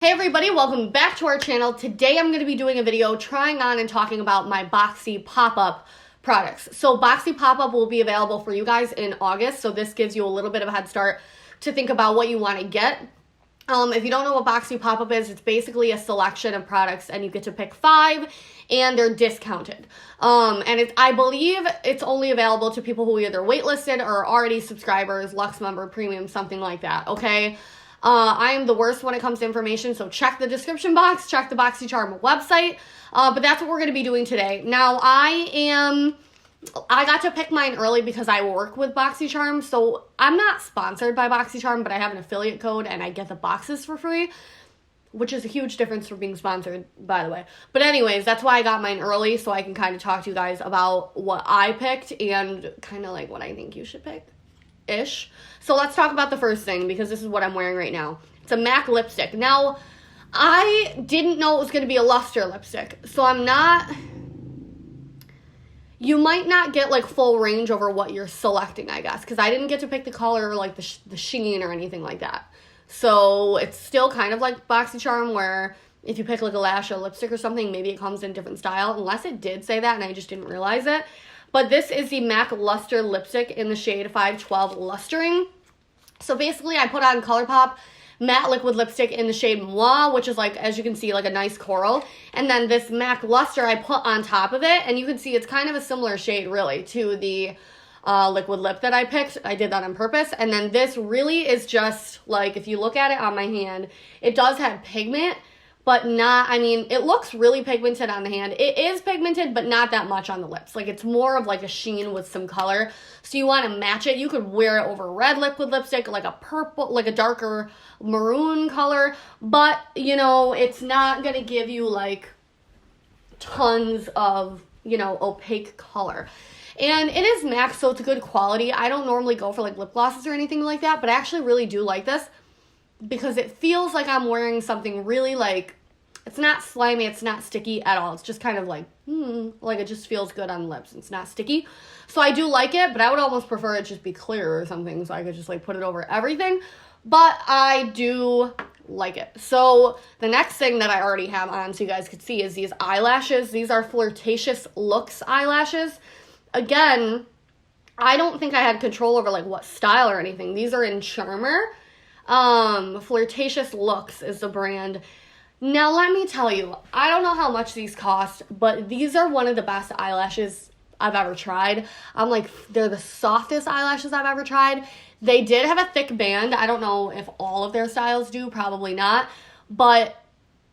Hey everybody, welcome back to our channel. Today I'm going to be doing a video trying on and talking about my Boxy pop-up products. So Boxy pop-up will be available for you guys in August, so this gives you a little bit of a head start to think about what you want to get. If you don't know what Boxy pop-up is, it's basically a selection of products and you get to pick 5 and they're discounted. I believe it's only available to people who either waitlisted or are already subscribers, Luxe member, premium, something like that, okay? I am the worst when it comes to information, so check the description box, check the Boxycharm website, but that's what we're going to be doing today. Now, I got to pick mine early because I work with Boxycharm, so I'm not sponsored by Boxycharm, but I have an affiliate code and I get the boxes for free, which is a huge difference for being sponsored, by the way. But anyways, that's why I got mine early, so I can kind of talk to you guys about what I picked and kind of like what I think you should pick. So let's talk about the first thing because this is what I'm wearing right now. It's a MAC lipstick. Now, I didn't know it was going to be a Lustre lipstick, so you might not get like full range over what you're selecting, I guess, because I didn't get to pick the color or like the sheen or anything like that. So it's still kind of like Boxycharm where if you pick like a lash or lipstick or something, maybe it comes in a different style, unless it did say that and I just didn't realize it. But this is the MAC Lustre Lipstick in the shade 512 Lustering. So basically, I put on ColourPop matte liquid lipstick in the shade Moi, which is like, as you can see, like a nice coral. And then this MAC Lustre I put on top of it. And you can see it's kind of a similar shade, really, to the liquid lip that I picked. I did that on purpose. And then this really is just, like, if you look at it on my hand, it does have pigment. But not, I mean, it looks really pigmented on the hand. It is pigmented, but not that much on the lips. Like, it's more of like a sheen with some color. So you want to match it. You could wear it over red liquid lipstick, like a purple, like a darker maroon color. But, you know, it's not going to give you like tons of, you know, opaque color. And it is MAC, so it's a good quality. I don't normally go for like lip glosses or anything like that, but I actually really do like this because it feels like I'm wearing something really like, it's not slimy, it's not sticky at all. It's just kind of like, like it just feels good on the lips. It's not sticky. So I do like it, but I would almost prefer it just be clear or something so I could just like put it over everything. But I do like it. So the next thing that I already have on so you guys could see is these eyelashes. These are Flirtatious Looks eyelashes. Again, I don't think I had control over like what style or anything. These are in Charmer. Flirtatious Looks is the brand. Now, let me tell you, I don't know how much these cost, but these are one of the best eyelashes I've ever tried. I'm like, they're the softest eyelashes I've ever tried. They did have a thick band. I don't know if all of their styles do, probably not, but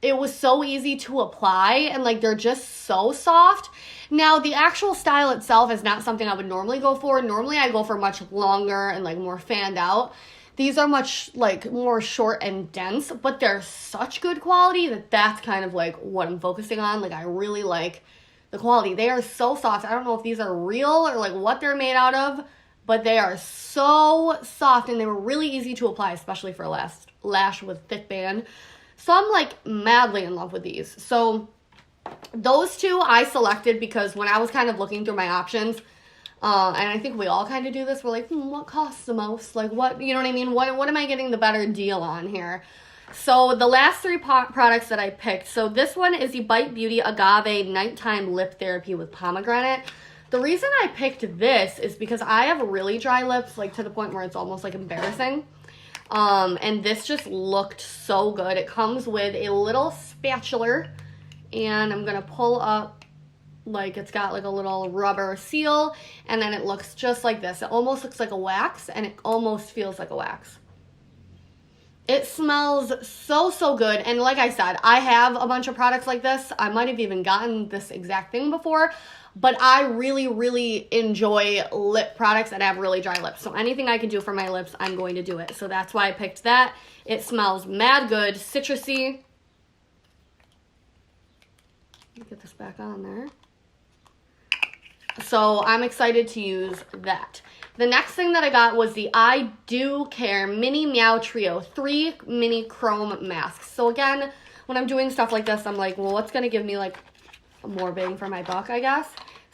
it was so easy to apply and like they're just so soft. Now, the actual style itself is not something I would normally go for. Normally, I go for much longer and like more fanned out. These are much, like, more short and dense, but they're such good quality that that's kind of, like, what I'm focusing on. Like, I really like the quality. They are so soft. I don't know if these are real or, like, what they're made out of, but they are so soft, and they were really easy to apply, especially for a lash with thick band. So I'm, like, madly in love with these. So those two I selected because when I was kind of looking through my options, and I think we all kind of do this. We're like, what costs the most? Like, what, you know what I mean? What am I getting the better deal on here? So the last 3 products that I picked. So this one is the Bite Beauty Agave Nighttime Lip Therapy with Pomegranate. The reason I picked this is because I have really dry lips, like to the point where it's almost like embarrassing. And this just looked so good. It comes with a little spatula, and I'm going to pull up. Like, it's got like a little rubber seal, and then it looks just like this. It almost looks like a wax, and it almost feels like a wax. It smells so, so good, and like I said, I have a bunch of products like this. I might have even gotten this exact thing before, but I really, really enjoy lip products and have really dry lips. So anything I can do for my lips, I'm going to do it. So that's why I picked that. It smells mad good, citrusy. Let me get this back on there. So I'm excited to use that. The next thing that I got was the I Do Care Mini Meow Trio 3 Mini Chrome Masks. So again, when I'm doing stuff like this, I'm like, well, what's going to give me like more bang for my buck, I guess.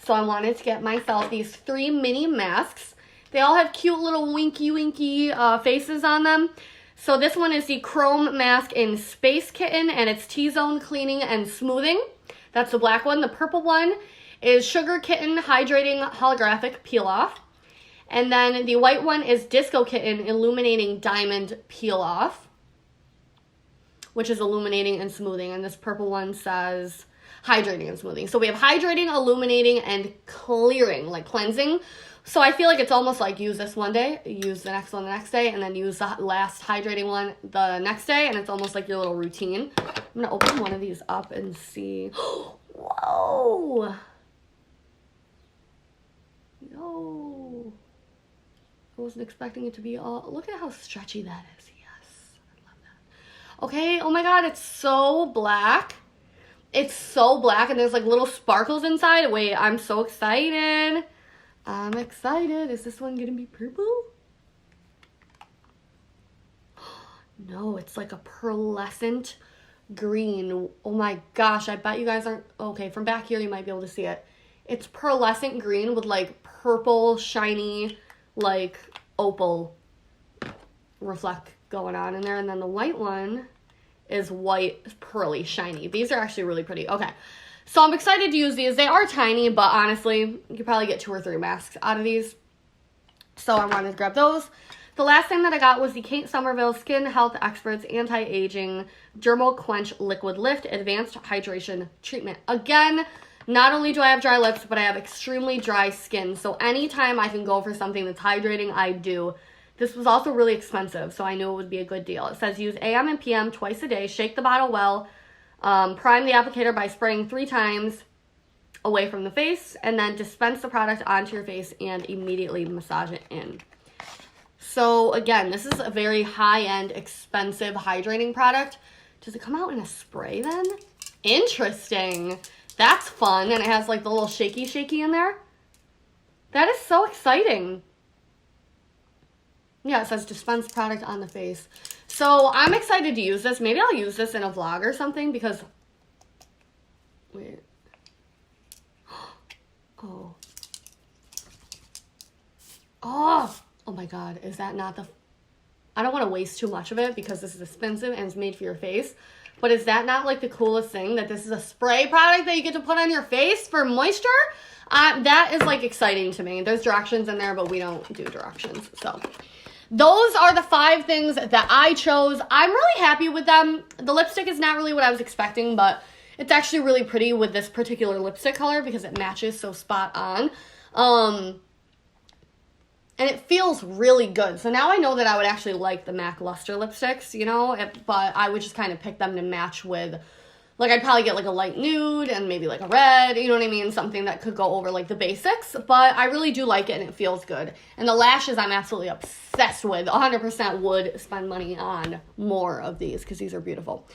So I wanted to get myself these 3 mini masks. They all have cute little winky faces on them. So this one is the Chrome Mask in Space Kitten, and it's T-Zone Cleaning and Smoothing. That's the black one. The purple one is Sugar Kitten Hydrating Holographic Peel Off. And then the white one is Disco Kitten Illuminating Diamond Peel Off, which is illuminating and smoothing. And this purple one says hydrating and smoothing. So we have hydrating, illuminating, and clearing, like cleansing. So I feel like it's almost like use this one day, use the next one the next day, and then use the last hydrating one the next day, and it's almost like your little routine. I'm going to open one of these up and see. Whoa! Yo! I wasn't expecting it to be all... Look at how stretchy that is. Yes. I love that. Okay, oh my god, it's so black. It's so black, and there's like little sparkles inside. Wait, I'm so excited. I'm excited. Is this one gonna be purple? No, it's like a pearlescent green. Oh my gosh, I bet you guys aren't... Okay, from back here you might be able to see it. It's pearlescent green with like purple, shiny, like opal reflect going on in there. And then the white one is white, pearly, shiny. These are actually really pretty. Okay. So I'm excited to use these. They are tiny, but honestly, you could probably get 2 or 3 masks out of these. So I wanted to grab those. The last thing that I got was the Kate Somerville Skin Health Experts Anti-Aging Dermal Quench Liquid Lift Advanced Hydration Treatment. Again, not only do I have dry lips, but I have extremely dry skin. So anytime I can go for something that's hydrating, I do. This was also really expensive, so I knew it would be a good deal. It says use AM and PM twice a day. Shake the bottle well. Prime the applicator by spraying 3 times away from the face, and then dispense the product onto your face and immediately massage it in. So again, this is a very high-end, expensive hydrating product. Does it come out in a spray then? Interesting. That's fun, and it has like the little shaky in there. That is so exciting. Yeah, it says dispense product on the face. So I'm excited to use this. Maybe I'll use this in a vlog or something because... Wait. Oh. Oh! Oh my god, is that not the... I don't want to waste too much of it because this is expensive and it's made for your face. But is that not like the coolest thing? That this is a spray product that you get to put on your face for moisture? That is like exciting to me. There's directions in there, but we don't do directions. So... those are the 5 things that I chose. I'm really happy with them. The lipstick is not really what I was expecting, but it's actually really pretty with this particular lipstick color because it matches so spot on. And it feels really good. So now I know that I would actually like the MAC Lustre lipsticks, you know, but I would just kind of pick them to match with... Like, I'd probably get, like, a light nude and maybe, like, a red, you know what I mean? Something that could go over, like, the basics. But I really do like it, and it feels good. And the lashes I'm absolutely obsessed with. 100% would spend money on more of these because these are beautiful.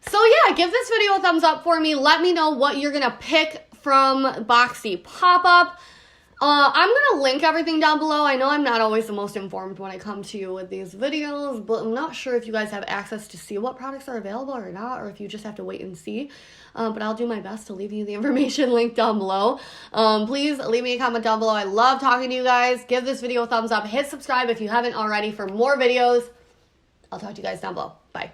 So, yeah, give this video a thumbs up for me. Let me know what you're going to pick from Boxy Pop-Up. I'm going to link everything down below. I know I'm not always the most informed when I come to you with these videos, but I'm not sure if you guys have access to see what products are available or not, or if you just have to wait and see. But I'll do my best to leave you the information linked down below. Please leave me a comment down below. I love talking to you guys. Give this video a thumbs up. Hit subscribe if you haven't already for more videos. I'll talk to you guys down below. Bye.